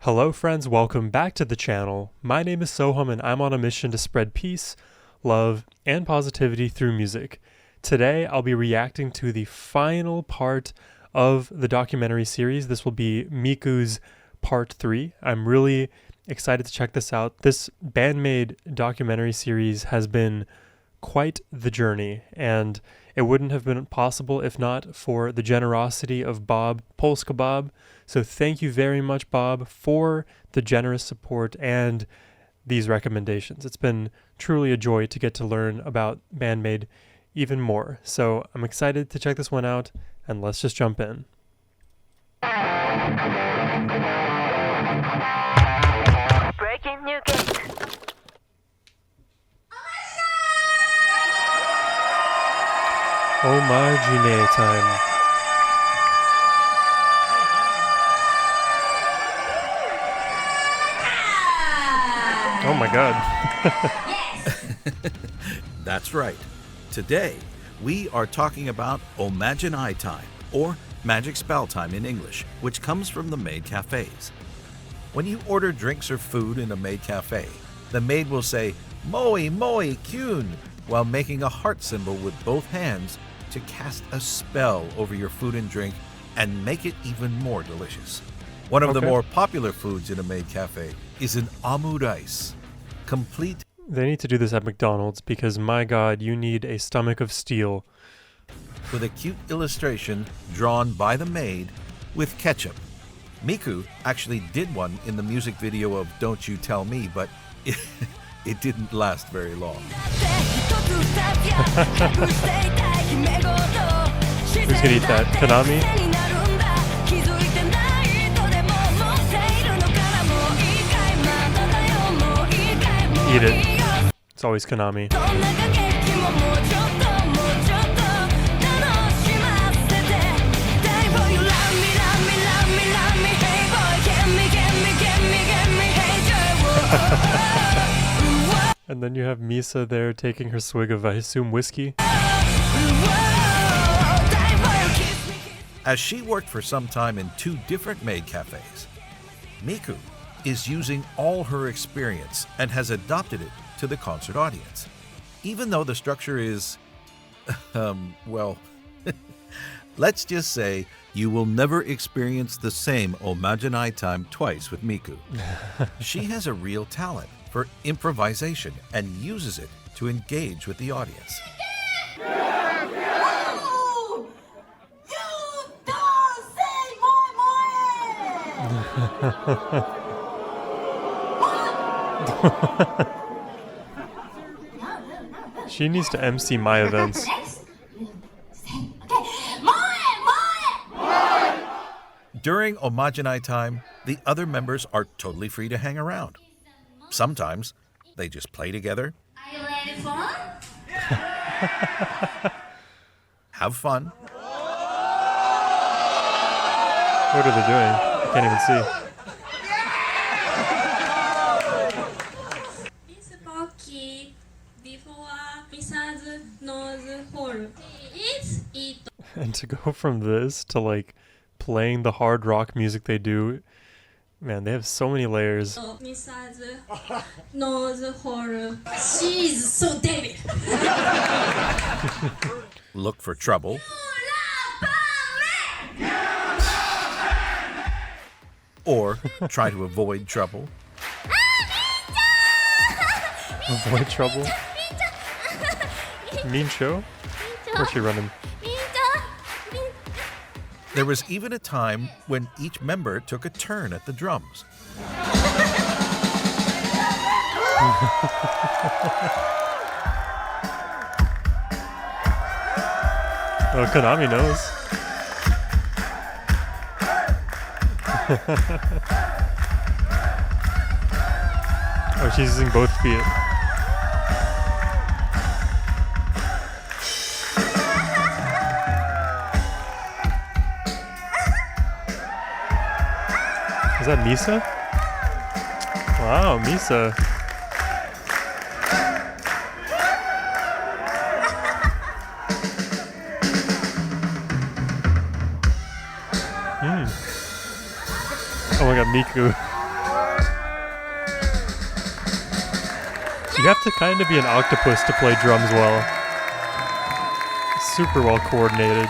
Hello friends, welcome back to the channel. My name is Sohum and I'm on a mission to spread peace, love, and positivity through music. Today I'll be reacting to the final part of the documentary series. This will be Miku's part 3. I'm really excited to check this out. This BAND-MAID documentary series has been quite the journey, and it wouldn't have been possible if not for the generosity of Bob, Polska Bob. So thank you very much, Bob, for the generous support and these recommendations. It's been truly a joy to get to learn about BAND-MAID even more. So I'm excited to check this one out, and let's just jump in. Breaking new gate. Oh my Jine time. Oh my god. That's right. Today, we are talking about Omaginai time, or magic spell time in English, which comes from the maid cafes. When you order drinks or food in a maid cafe, the maid will say, "Moi, moi, kyun," while making a heart symbol with both hands to cast a spell over your food and drink and make it even more delicious. One of the more popular foods in a maid cafe is an omurice, complete. They need to do this at McDonald's because, my god, you need a stomach of steel. With a cute illustration drawn by the maid with ketchup. Miku actually did one in the music video of Don't You Tell Me, but it didn't last very long. Who's gonna eat that? Konami? Eat it. It's always Konami. And then you have Misa there taking her swig of, I assume, whiskey. As she worked for some time in 2 different maid cafes, Miku is using all her experience and has adopted it to the concert audience. Even though the structure is, well, let's just say you will never experience the same Omaginai time twice with Miku. She has a real talent for improvisation and uses it to engage with the audience. She needs to MC my events. During Omaginai time, the other members are totally free to hang around. Sometimes they just play together. Are you ready for? Have fun. What are they doing? I can't even see. This Pocky before Misa's nose hole. It's it. And to go from this to like playing the hard rock music they do, man, they have so many layers. Misa's nose hole. She's so dead. Look for trouble. Or try to avoid trouble. Avoid trouble? Mean show? Where's she running? There was even a time when each member took a turn at the drums. Oh, Konami knows. Oh, she's using both feet. Is that Misa? Wow, Misa. Oh my god, Miku. You have to kind of be an octopus to play drums well. Super well coordinated.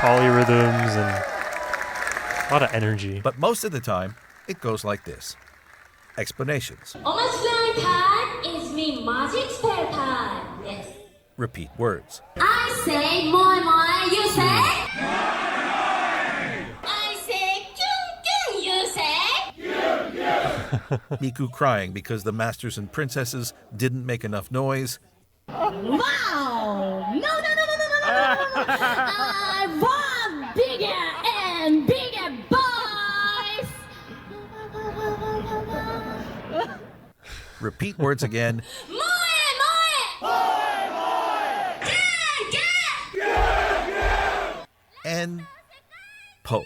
Polyrhythms and a lot of energy. But most of the time, it goes like this. Explanations. Omachiai time is me magic spell time. Yes. Repeat words. I say moi moi, you say? I say kyun kyun, you say? Miku crying because the masters and princesses didn't make enough noise. Wow! No, no, no, no, no, no, no, no. I want bigger and bigger boys! Repeat words again. Moe, moe! And po.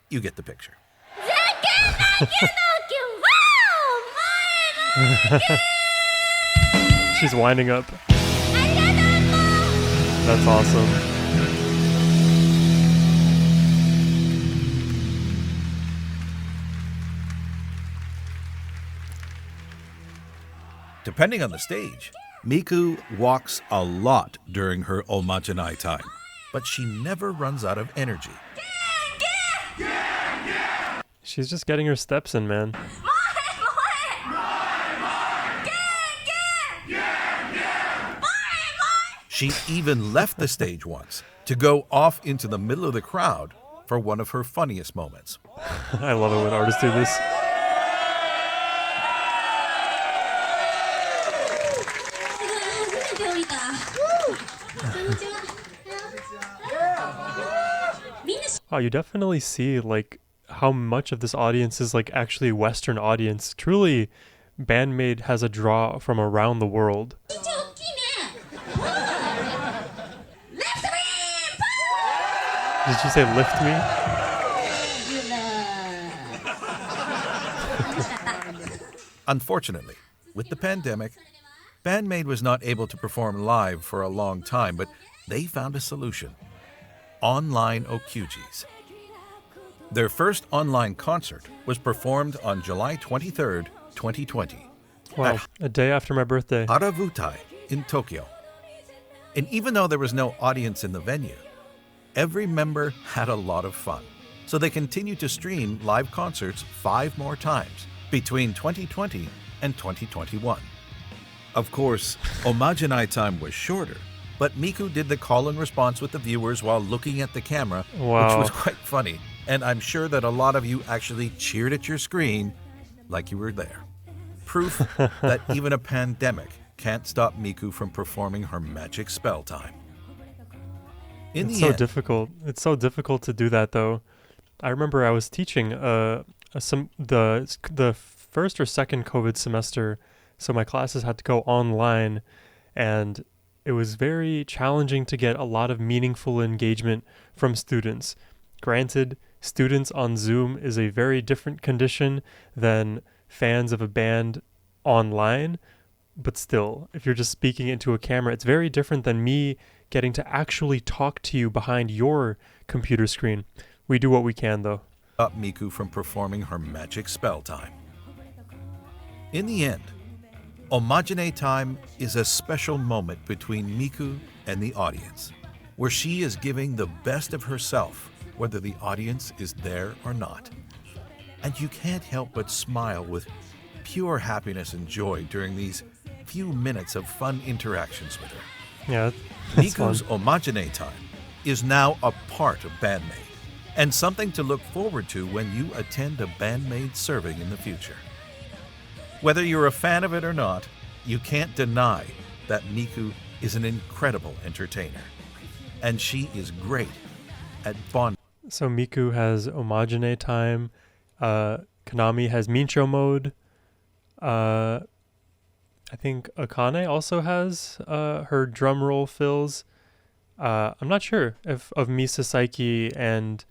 You get the picture. She's winding up. That's awesome. Depending on the stage, Miku walks a lot during her omajanai time, but she never runs out of energy. She's just getting her steps in, man. She even left the stage once to go off into the middle of the crowd for one of her funniest moments. I love it when artists do this. Wow, you definitely see like how much of this audience is like actually a Western audience. Truly, BAND-MAID has a draw from around the world. Did you say lift me? Unfortunately, with the pandemic, BAND-MAID was not able to perform live for a long time, but they found a solution. Online okujis. Their first online concert was performed on July 23rd, 2020. Wow, a day after my birthday. Aravutai in Tokyo. And even though there was no audience in the venue, every member had a lot of fun. So they continued to stream live concerts 5 more times between 2020 and 2021. Of course, omajanai time was shorter, but Miku did the call and response with the viewers while looking at the camera, Wow. which was quite funny. And I'm sure that a lot of you actually cheered at your screen like you were there. Proof that even a pandemic can't stop Miku from performing her magic spell time. In It's the so end, difficult. It's so difficult to do that, though. I remember I was teaching the first or second COVID semester, so my classes had to go online, and it was very challenging to get a lot of meaningful engagement from students. Granted, students on Zoom is a very different condition than fans of a band online, but still, if you're just speaking into a camera, it's very different than me getting to actually talk to you behind your computer screen. We do what we can, though. stop Miku from performing her magic spell time. In the end, Omajine time is a special moment between Miku and the audience, where she is giving the best of herself, whether the audience is there or not. And you can't help but smile with pure happiness and joy during these few minutes of fun interactions with her. Yeah, that's fun. Miku's Omajine time is now a part of BAND-MAID, and something to look forward to when you attend a BAND-MAID serving in the future. Whether you're a fan of it or not, you can't deny that Miku is an incredible entertainer, and she is great at bonding. So Miku has Omajine time. Konami has Mincho mode. I think Akane also has her drum roll fills. I'm not sure if of Misa Saiki and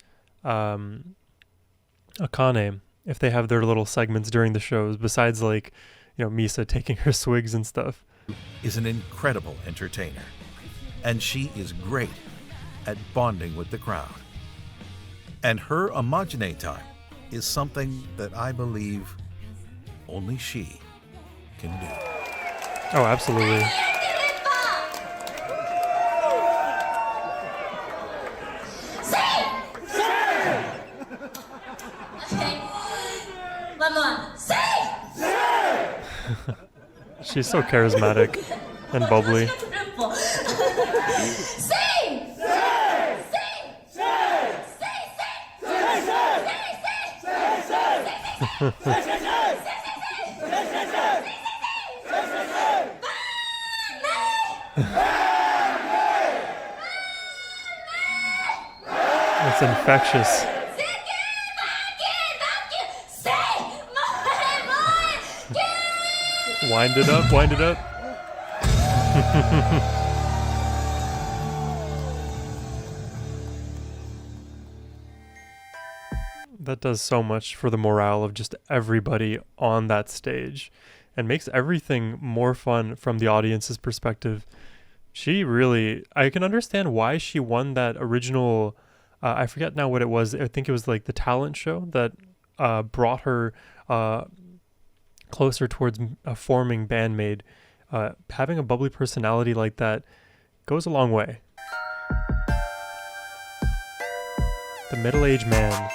Akane, if they have their little segments during the shows, besides like, Misa taking her swigs and stuff. Is an incredible entertainer, and she is great at bonding with the crowd. And her Omajine time is something that I believe only she can do. Oh, absolutely. One more. She's so charismatic and bubbly. It's infectious. Wind it up, wind it up. That does so much for the morale of just everybody on that stage and makes everything more fun from the audience's perspective. She really, I can understand why she won that original, I forget now what it was. I think it was like the talent show that brought her closer towards forming BAND-MAID. Having a bubbly personality like that goes a long way. The middle-aged man.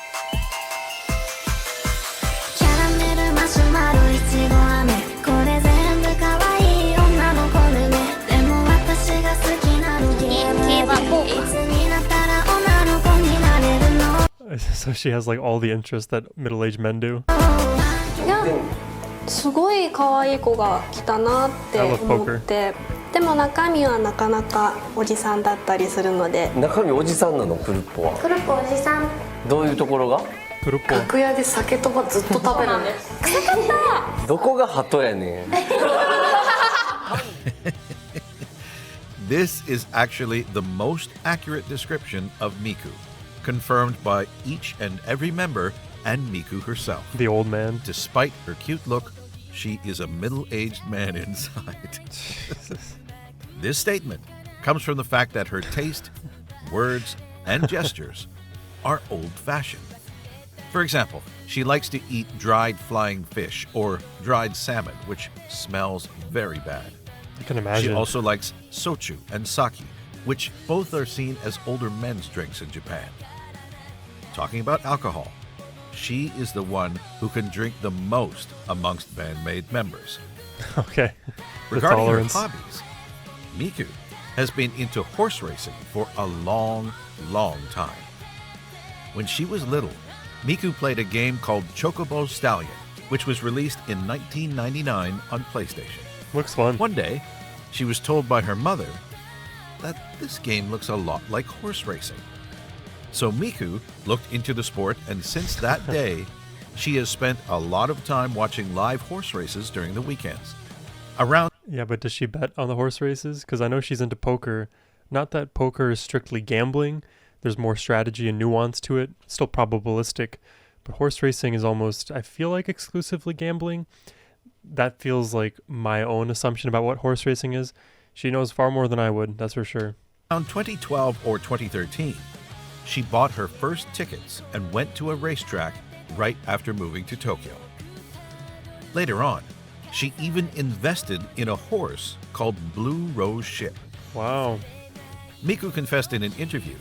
So she has like all the interests that middle-aged men do. すごい可愛い子が来たなって思って、でも中身はなかなかおじさんだったりするので。中身おじさんなの？クルッポは。クルッポおじさん。どういうところが？クルッポ。楽屋で酒とかずっと食べるんです。臭かった。どこが鳩やねん。This is actually the most accurate description of Miku, confirmed by each and every member and Miku herself. The old man. Despite her cute look, she is a middle-aged man inside. This statement comes from the fact that her taste, words, and gestures are old-fashioned. For example, she likes to eat dried flying fish or dried salmon, which smells very bad. I can imagine. She also likes sochu and sake, which both are seen as older men's drinks in Japan. Talking about alcohol, she is the one who can drink the most amongst BAND-MAID members. Okay. Regarding her tolerance. hobbies, Miku has been into horse racing for a long, long time. When she was little, Miku played a game called Chocobo Stallion, which was released in 1999 on PlayStation. Looks fun. One day, she was told by her mother that this game looks a lot like horse racing. So Miku looked into the sport, and since that day, she has spent a lot of time watching live horse races during the weekends. Yeah, but does she bet on the horse races? Because I know she's into poker. Not that poker is strictly gambling. There's more strategy and nuance to it. Still probabilistic. But horse racing is almost, I feel like, exclusively gambling. That feels like my own assumption about what horse racing is. She knows far more than I would, that's for sure. Around 2012 or 2013, she bought her first tickets and went to a racetrack right after moving to Tokyo. Later on, she even invested in a horse called Blue Rose Ship. Wow. Miku confessed in an interview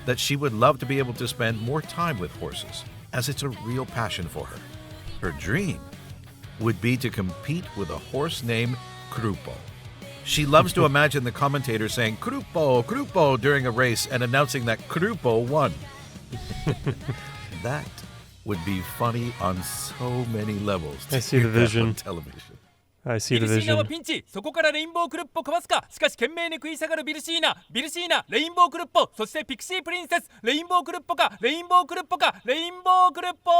that she would love to be able to spend more time with horses, as it's a real passion for her. Her dream would be to compete with a horse named Cluppo. She loves to imagine the commentator saying Cluppo, Cluppo during a race and announcing that Cluppo won. That would be funny on so many levels. I see the vision. On television. I see the ビルシーナ vision. はピンチ、そこからレインボークルッポかわすか。しかし懸命に食い下がるビルシーナ、レインボークルッポ、そしてピクシープリンセス、レインボークルッポか、レインボークルッポか、レインボークルッポ、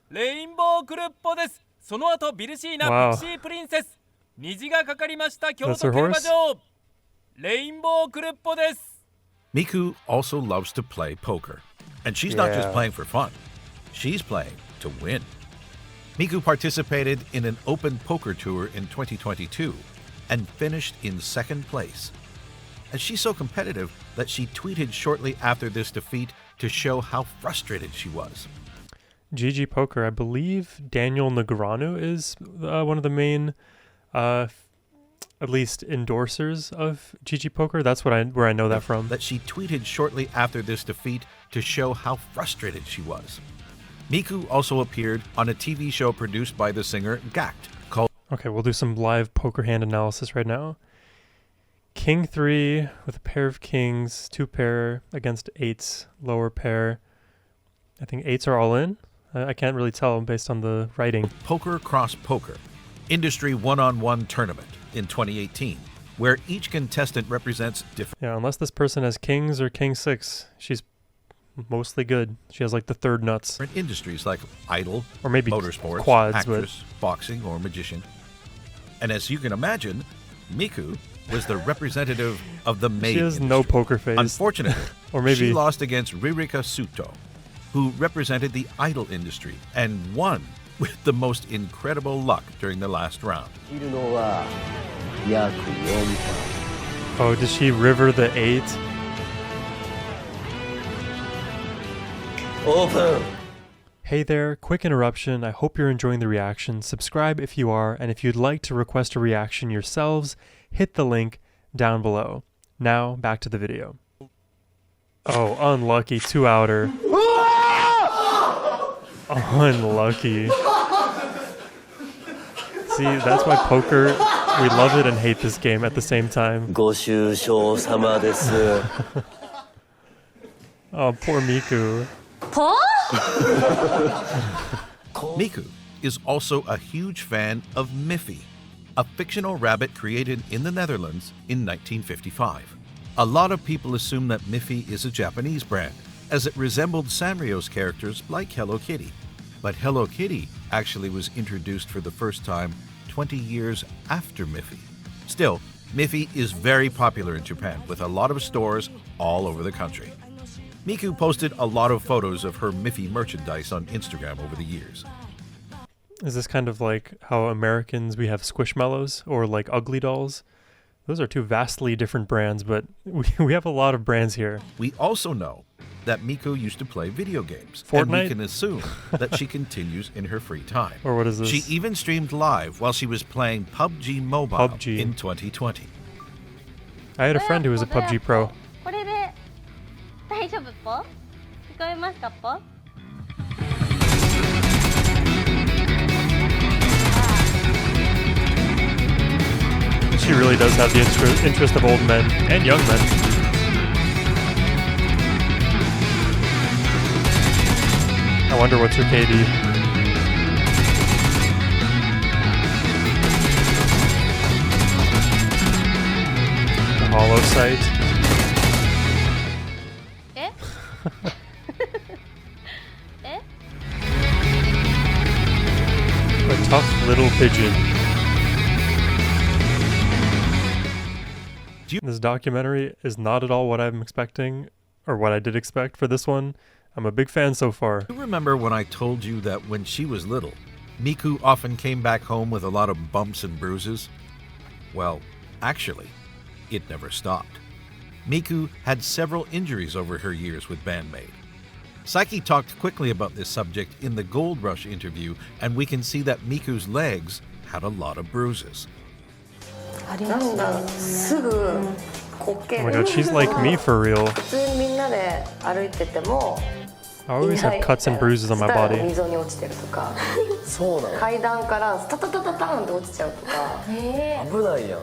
レインボークルッポです。その後ビルシーナ、 Wow. ピクシープリンセス、虹がかかりました京 That's 都 her 競馬 horse? 場、レインボークルッポです。 Miku also loves to play poker. And she's not just Yeah. playing for fun. She's playing to win. Miku participated in an open poker tour in 2022 and finished in second place. And she's so competitive that she tweeted shortly after this defeat to show how frustrated she was. GG Poker. I believe Daniel Negreanu is one of the main, at least endorsers of GG Poker. That's where I know that from. That she tweeted shortly after this defeat to show how frustrated she was. Miku also appeared on a TV show produced by the singer Gact called... Okay, we'll do some live poker hand analysis right now. King 3 with a pair of kings, 2 pair against 8s, lower pair. I think 8s are all in. I can't really tell based on the writing. Poker Cross Poker, industry one-on-one tournament in 2018, where each contestant represents different... Yeah, unless this person has kings or king 6, she's mostly good. She has like the third nuts. different industries like idol, or maybe motorsports, quads, actress, boxing, or magician. And as you can imagine, Miku was the representative of the maid She has industry. no poker face. Unfortunately, Or maybe she lost against Ririka Suto, who represented the idol industry and won with the most incredible luck during the last round. Oh, did she river the 8? Open. Hey there, quick interruption. I hope you're enjoying the reaction. Subscribe if you are, and if you'd like to request a reaction yourselves, hit the link down below. Now, back to the video. Oh, unlucky, 2-outer. Unlucky. See, that's why poker, we love it and hate this game at the same time. ご愁傷様です。 Oh, poor Miku. Miku is also a huge fan of Miffy, a fictional rabbit created in the Netherlands in 1955. A lot of people assume that Miffy is a Japanese brand, as it resembled Sanrio's characters like Hello Kitty. But Hello Kitty actually was introduced for the first time 20 years after Miffy. Still, Miffy is very popular in Japan, with a lot of stores all over the country. Miku posted a lot of photos of her Miffy merchandise on Instagram over the years. Is this kind of like how Americans, we have Squishmallows or like Ugly Dolls? Those are two vastly different brands, but we have a lot of brands here. We also know that Miku used to play video games, Fortnite? and we can assume that she continues in her free time. Or what is this? She even streamed live while she was playing PUBG Mobile PUBG. in 2020. I had a friend who was a PUBG pro. これで大丈夫ポ？聞こえますかポ？ She really does have the interest of old men and young men. I wonder what's her KD. The hollow sight. え？え？ A tough little pigeon. This documentary is not at all what I'm expecting, or what I did expect for this one. I'm a big fan so far. You remember when I told you that when she was little, Miku often came back home with a lot of bumps and bruises? Well, actually, it never stopped. Miku had several injuries over her years with BAND-MAID. Saiki talked quickly about this subject in the Gold Rush interview, and we can see that Miku's legs had a lot of bruises. Oh my god, she's like me for real. I always have cuts and bruises on my body. そうなの。階段からスタタタタタンって落ちちゃうとか。危ないやん。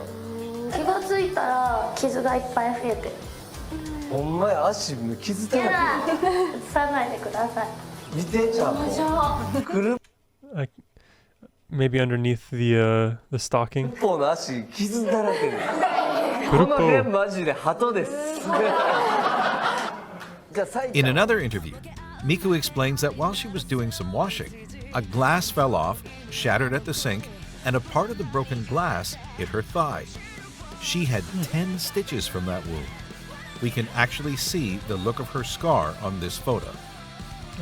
気がついたら傷がいっぱい増えてる。ほんまや、足傷だらけ。映さないでください。見てちゃんと。クルッ Maybe underneath the stocking. ポの足傷だらけで。この辺マジで鳩です。In another interview, Miku explains that while she was doing some washing, a glass fell off, shattered at the sink, and a part of the broken glass hit her thigh. She had 10 stitches from that wound. We can actually see the look of her scar on this photo.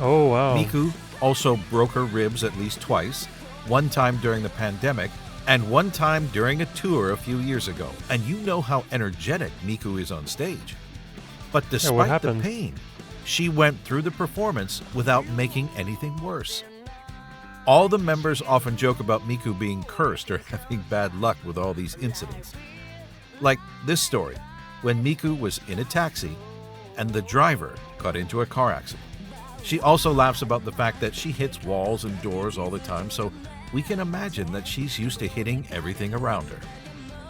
Oh wow. Miku also broke her ribs at least twice, one time during the pandemic, and one time during a tour a few years ago. And you know how energetic Miku is on stage. But despite the pain, she went through the performance without making anything worse. All the members often joke about Miku being cursed or having bad luck with all these incidents. Like this story, when Miku was in a taxi and the driver got into a car accident. She also laughs about the fact that she hits walls and doors all the time, so we can imagine that she's used to hitting everything around her.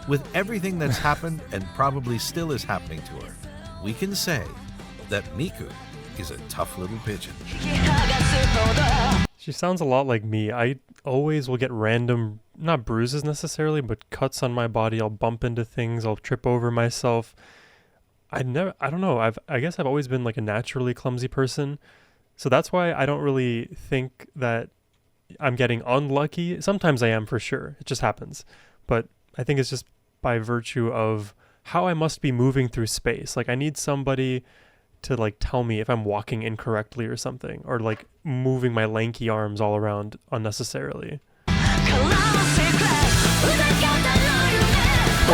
With everything that's happened and probably still is happening to her, we can say that Miku is a tough little pigeon. She sounds a lot like me. I always will get random, not bruises necessarily, but cuts on my body. I'll bump into things. I'll trip over myself. I don't know. I guess I've always been like a naturally clumsy person. So that's why I don't really think that I'm getting unlucky. Sometimes I am for sure. It just happens. But I think it's just by virtue of how I must be moving through space. Like I need somebody to like tell me if I'm walking incorrectly or something, or like moving my lanky arms all around unnecessarily. Poor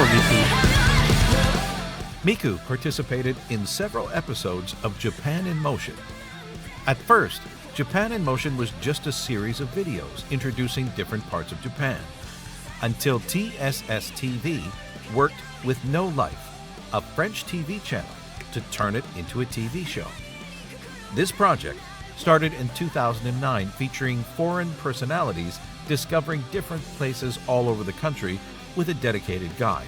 Miku. Miku participated in several episodes of Japan in Motion. At first, Japan in Motion was just a series of videos introducing different parts of Japan, until TSS-TV worked with No Life, a French TV channel, to turn it into a TV show. This project started in 2009, featuring foreign personalities discovering different places all over the country with a dedicated guide.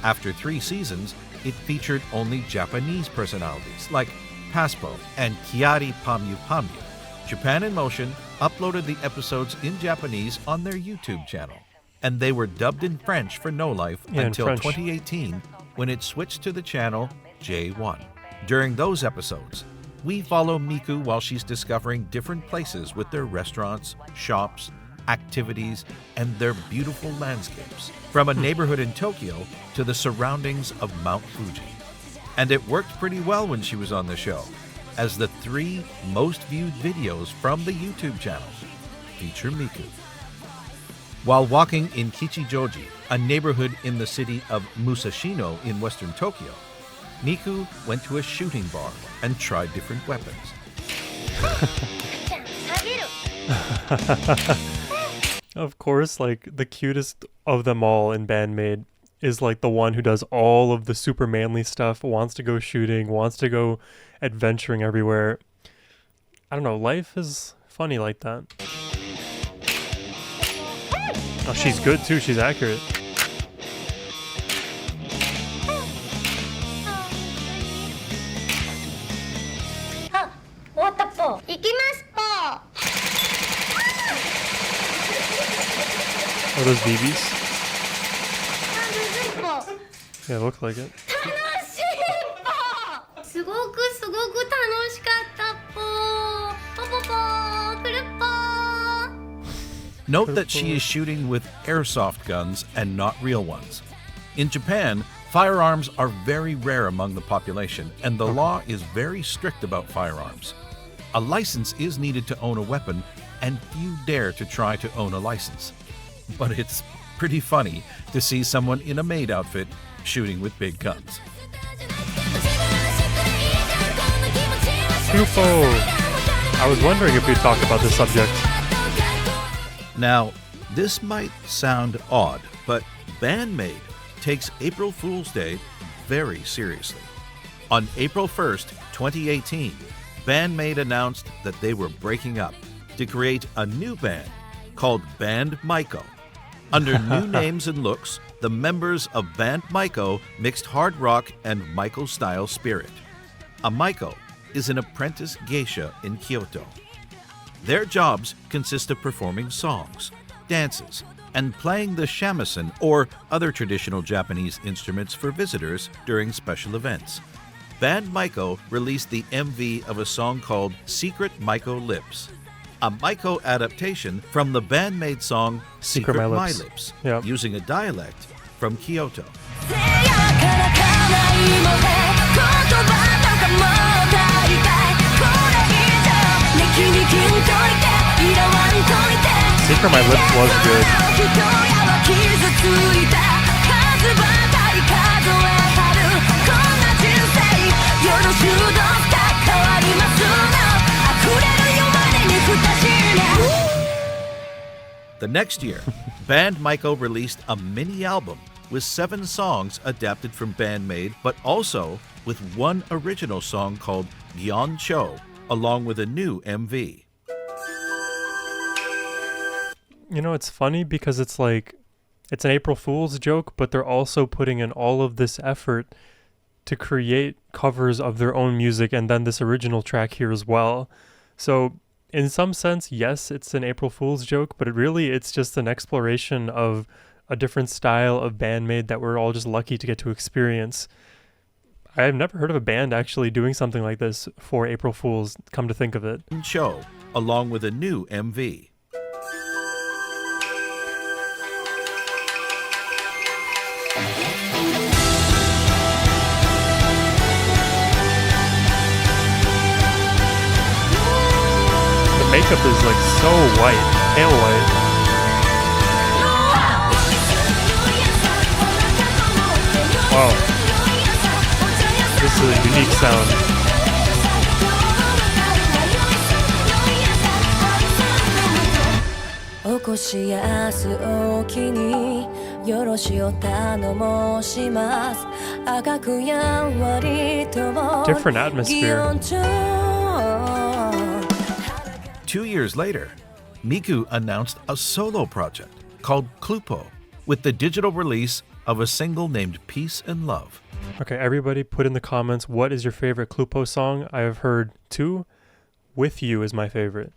After 3 seasons, it featured only Japanese personalities like Paspo and Kiari Pamyu Pamyu. Japan in Motion uploaded the episodes in Japanese on their YouTube channel, and they were dubbed in French for No Life until 2018, when it switched to the channel J1. During those episodes, we follow Miku while she's discovering different places with their restaurants, shops, activities, and their beautiful landscapes, from a neighborhood in Tokyo to the surroundings of Mount Fuji. And it worked pretty well when she was on the show, as the 3 most viewed videos from the YouTube channel feature Miku. While walking in Kichijoji, a neighborhood in the city of Musashino in western Tokyo, Miku went to a shooting bar and tried different weapons. Of course, like the cutest of them all in BAND-MAID is like the one who does all of the super manly stuff, wants to go shooting, wants to go adventuring everywhere. I don't know, life is funny like that. Oh, she's good too, she's accurate. Are those BBs? Yeah, look like it. Note that she is shooting with airsoft guns and not real ones. In Japan, firearms are very rare among the population, and the law is very strict about firearms. A license is needed to own a weapon, and few dare to try to own a license. But it's pretty funny to see someone in a maid outfit shooting with big guns. Cluppo! I was wondering if we'd talk about this subject. Now, this might sound odd, but BAND-MAID takes April Fool's Day very seriously. On April 1st, 2018, BAND-MAID announced that they were breaking up to create a new band called BAND-MAID. Under new names and looks, the members of BAND-MAID mixed hard rock and Maiko-style spirit. A Maiko is an apprentice geisha in Kyoto. Their jobs consist of performing songs, dances, and playing the shamisen or other traditional Japanese instruments for visitors during special events. BAND-MAID released the MV of a song called Secret Maiko Lips, a Maiko adaptation from the BAND-MAID song Secret My Lips, using a dialect from Kyoto. Secret My Lips was good. The next year, BAND-MAID released a mini album with 7 songs adapted from BAND-MAID, but also with one original song called Gyeon Cho, along with a new MV. You know, it's funny because it's like, it's an April Fool's joke, but they're also putting in all of this effort to create covers of their own music and then this original track here as well. So in some sense, yes, it's an April Fool's joke, but it's just an exploration of a different style of BAND-MAID that we're all just lucky to get to experience. I've never heard of a band actually doing something like this for April Fool's, come to think of it. Cho, along with a new MV. The makeup is like so white, pale white. Wow. This is a unique sound. Different atmosphere. 2 years later, Miku announced a solo project called Cluppo with the digital release of a single named Peace and Love. Okay, everybody put in the comments, what is your favorite Cluppo song? I have heard 2. With You is my favorite.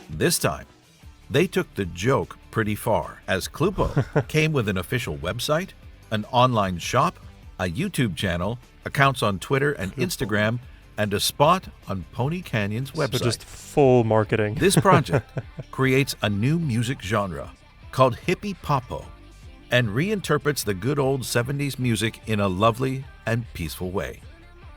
This time, they took the joke pretty far, as Cluppo came with an official website, an online shop, a YouTube channel, accounts on Twitter and Instagram, and a spot on Pony Canyon's website. So just full marketing. This project creates a new music genre called hippie popo and reinterprets the good old 70s music in a lovely and peaceful way.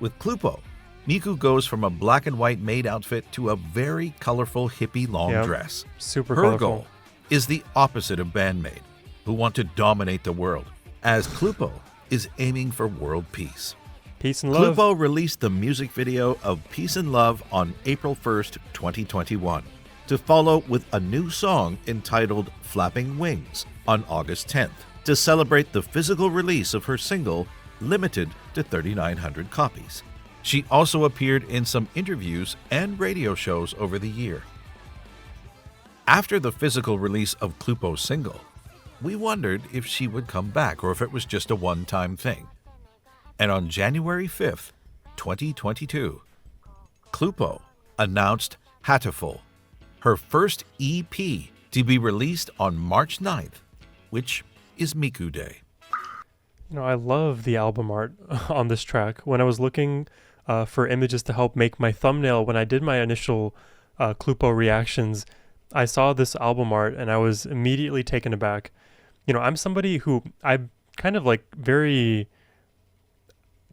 With Cluppo, Miku goes from a black and white maid outfit to a very colorful hippie long dress. Super Her colorful. goal is the opposite of BAND-MAID, who want to dominate the world, as Cluppo is aiming for world peace. Peace and love. Cluppo released the music video of Peace and Love on April 1st, 2021, to follow with a new song entitled Flapping Wings on August 10th, to celebrate the physical release of her single, limited to 3,900 copies. She also appeared in some interviews and radio shows over the year. After the physical release of Cluppo's single, we wondered if she would come back or if it was just a one-time thing. And on January 5th, 2022, Cluppo announced Hateful, her first EP to be released on March 9th, which is Miku Day. You know, I love the album art on this track. When I was looking for images to help make my thumbnail, when I did my initial Cluppo reactions, I saw this album art and I was immediately taken aback. You know, I'm somebody who I kind of like very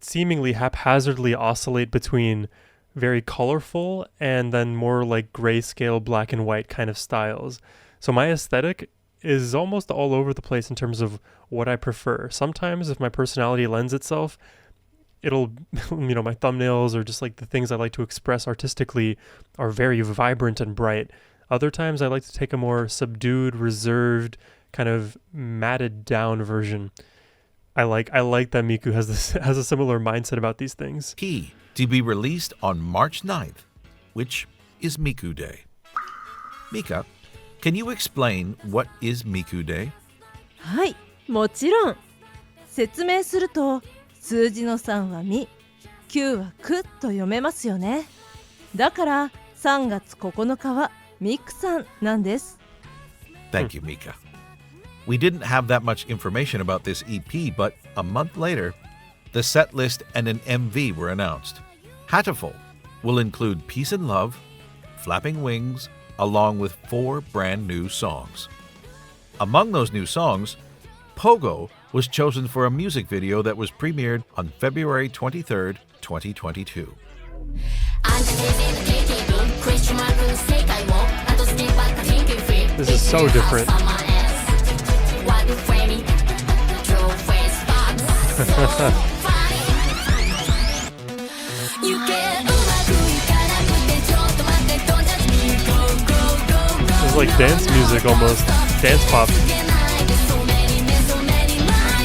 seemingly haphazardly oscillate between very colorful and then more like grayscale black and white kind of styles. So my aesthetic is almost all over the place in terms of what I prefer. Sometimes if my personality lends itself, it'll, you know, my thumbnails or just like the things I like to express artistically are very vibrant and bright. Other times I like to take a more subdued, reserved, kind of matted down version. I like that Miku has a similar mindset about these things. Key to be released on March 9th, which is Miku Day. Mika, can you explain what is Miku Day? はい、もちろん。説明すると、数字の3はみ、9はくと読めますよね。だから3月9日はミクさんなんです。Thank you, Mika. We didn't have that much information about this EP, but a month later, the set list and an MV were announced. Hateful will include Peace and Love, Flapping Wings, along with 4 brand new songs. Among those new songs, Pogo was chosen for a music video that was premiered on February 23rd, 2022. This is so different. It's like dance music almost. Dance pop.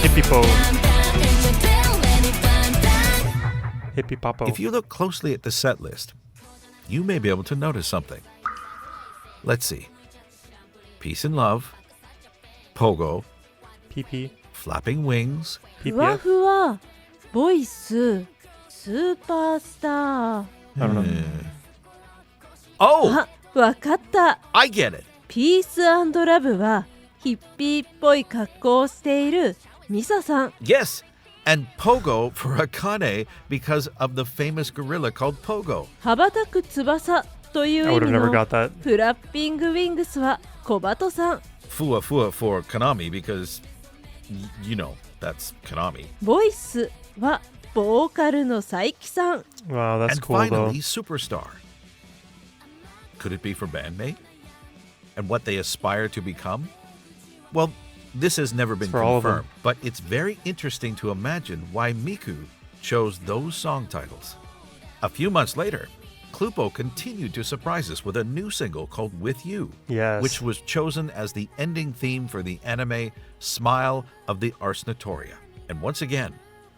Hippie po. Hippie popo. If you look closely at the set list, you may be able to notice something. Let's see. Peace and Love, Pogo, PP. Flapping Wings, ふわ PPF. ふわボイススーパースター I don't know. Oh, あ、わかった I get it. ピース&ラブはヒッピーっぽい格好をしているミサさん Yes, and Pogo for Akane because of the famous gorilla called Pogo. 羽ばたく翼という I 意 would have 味 never の got that. フラッピングウィングスは小バトさん Fua Fua for Konami because, you know, that's Konami. ボイスはボーカルの佐伯さん Wow, that's And cool though. finally, Superstar. Could it be for BAND-MAID? And what they aspire to become? Well, this has never been for all of them. confirmed, but it's very interesting to imagine why Miku chose those song titles. A few months later, Cluppo continued to surprise us with a new single called With You, Yes. which was chosen as the ending theme for the anime Smile of the Ars Notoria. And once again,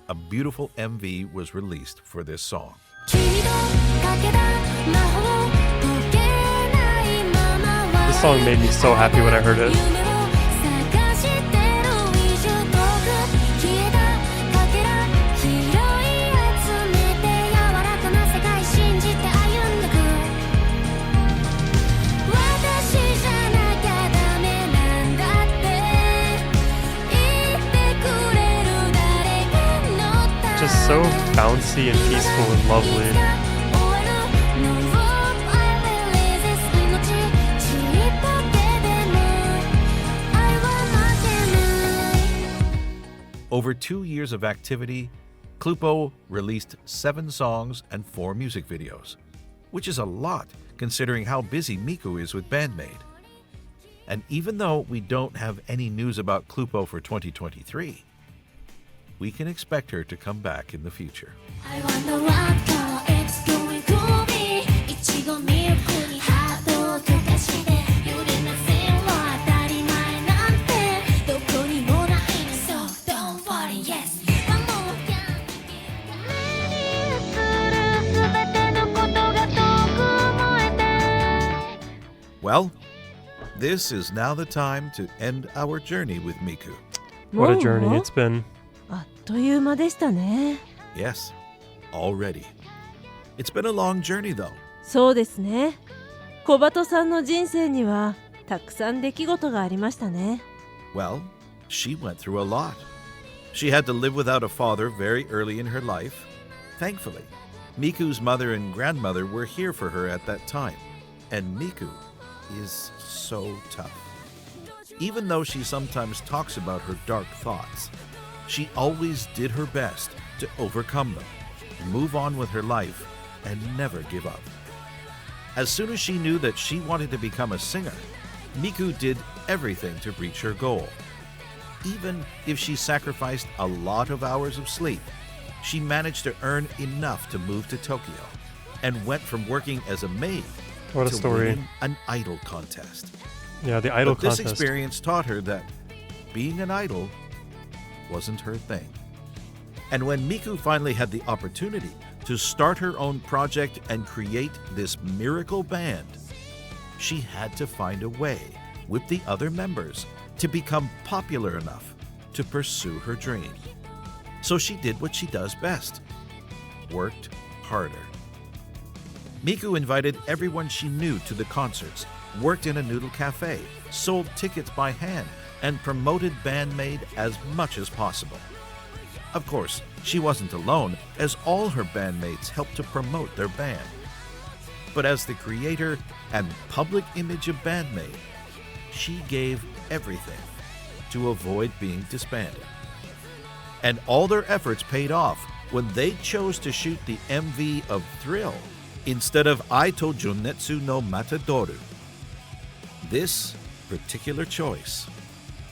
a beautiful MV was released for this song. This song made me so happy when I heard it. Just so bouncy and peaceful and lovely. Over 2 years of activity, Cluppo released 7 songs and 4 music videos, which is a lot considering how busy Miku is with BAND-MAID. And even though we don't have any news about Cluppo for 2023, we can expect her to come back in the future. Well, this is now the time to end our journey with Miku. What a もう journey it's been. あっという間でしたね Yes, already. It's been a long journey though. そうですね小バトさんの人生にはたくさん出来事がありましたね Well, she went through a lot. She had to live without a father very early in her life. Thankfully, Miku's mother and grandmother were here for her at that time. And Miku is so tough. Even though she sometimes talks about her dark thoughts, she always did her best to overcome them, move on with her life, and never give up. As soon as she knew that she wanted to become a singer, Miku did everything to reach her goal. Even if she sacrificed a lot of hours of sleep, she managed to earn enough to move to Tokyo and went from working as a maid What a to story. winning an idol contest. Yeah, the idol But this contest. experience taught her that being an idol wasn't her thing. And when Miku finally had the opportunity to start her own project and create this miracle band, she had to find a way with the other members to become popular enough to pursue her dream. So she did what she does best, worked harder. Miku invited everyone she knew to the concerts, worked in a noodle cafe, sold tickets by hand, and promoted BAND-MAID as much as possible. Of course, she wasn't alone, as all her bandmates helped to promote their band. But as the creator and public image of BAND-MAID, she gave everything to avoid being disbanded. And all their efforts paid off when they chose to shoot the MV of Thrill instead of Aito Junetsu no Matadoru. This particular choice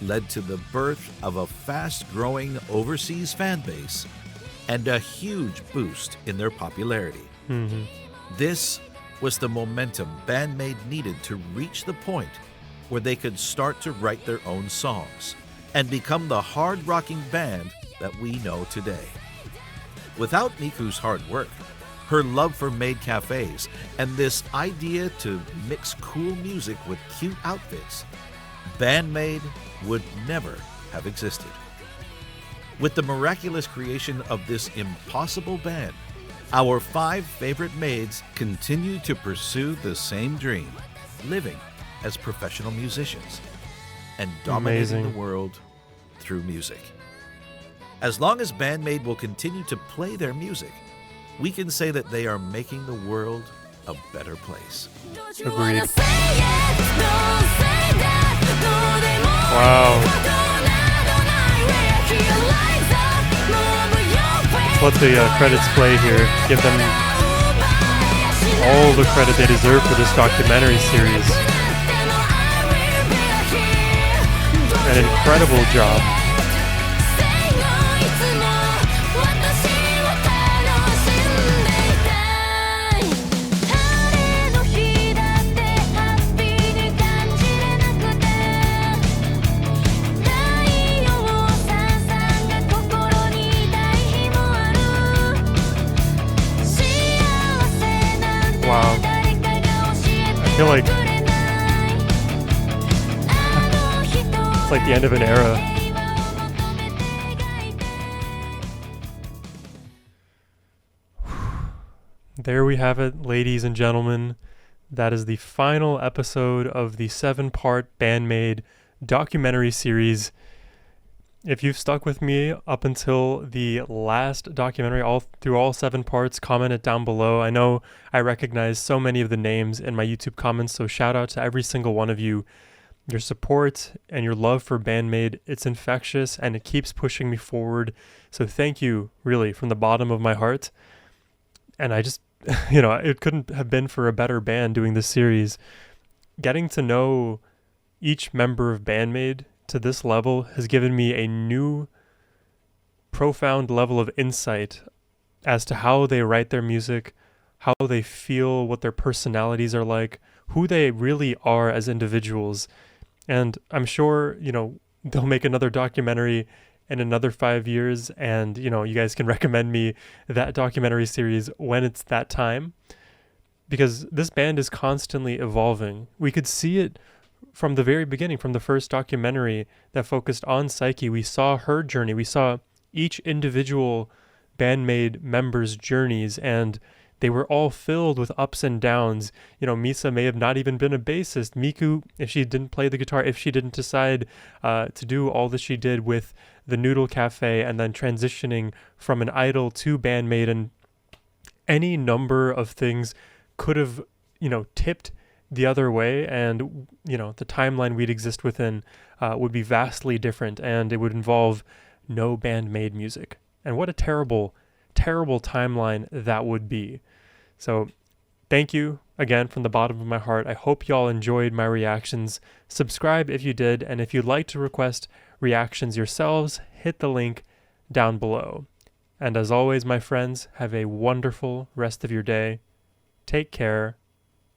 led to the birth of a fast-growing overseas fan base and a huge boost in their popularity. This was the momentum BAND-MAID needed to reach the point where they could start to write their own songs and become the hard-rocking band that we know today. Without Miku's hard work, her love for maid cafes, and this idea to mix cool music with cute outfits, BAND-MAID would never have existed. With the miraculous creation of this impossible band, our 5 favorite maids continue to pursue the same dream, living as professional musicians and dominating the world through music. As long as BAND-MAID will continue to play their music, we can say that they are making the world a better place. Agreed. Wow. Let's let the credits play here. Give them all the credit they deserve for this documentary series. An incredible job. Wow. I feel like it's like the end of an era. There we have it, ladies and gentlemen. That is the final episode of the 7-part BAND-MAID documentary series. If you've stuck with me up until the last documentary, through all 7 parts, comment it down below. I know I recognize so many of the names in my YouTube comments, so shout out to every single one of you. Your support and your love for BAND-MAID, it's infectious and it keeps pushing me forward. So thank you, really, from the bottom of my heart. And I just, it couldn't have been for a better band doing this series. Getting to know each member of BAND-MAID to this level has given me a new, profound level of insight as to how they write their music, how they feel, what their personalities are like, who they really are as individuals. And I'm sure, they'll make another documentary in another 5 years, and, you guys can recommend me that documentary series when it's that time, because this band is constantly evolving. We could see it from the very beginning, from the first documentary that focused on Psyche. We saw her journey. We saw each individual BAND-MAID member's journeys, and they were all filled with ups and downs. Misa may have not even been a bassist. Miku, if she didn't play the guitar, if she didn't decide to do all that she did with the Noodle Cafe and then transitioning from an idol to BAND-MAID, and any number of things could have, tipped the other way, and the timeline we'd exist within would be vastly different, and it would involve no BAND-MAID music. And what a terrible, terrible timeline that would be. So thank you again from the bottom of my heart. I hope y'all enjoyed my reactions. Subscribe if you did, and if you'd like to request reactions yourselves, hit the link down below. And as always, my friends, have a wonderful rest of your day. Take care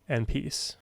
and peace.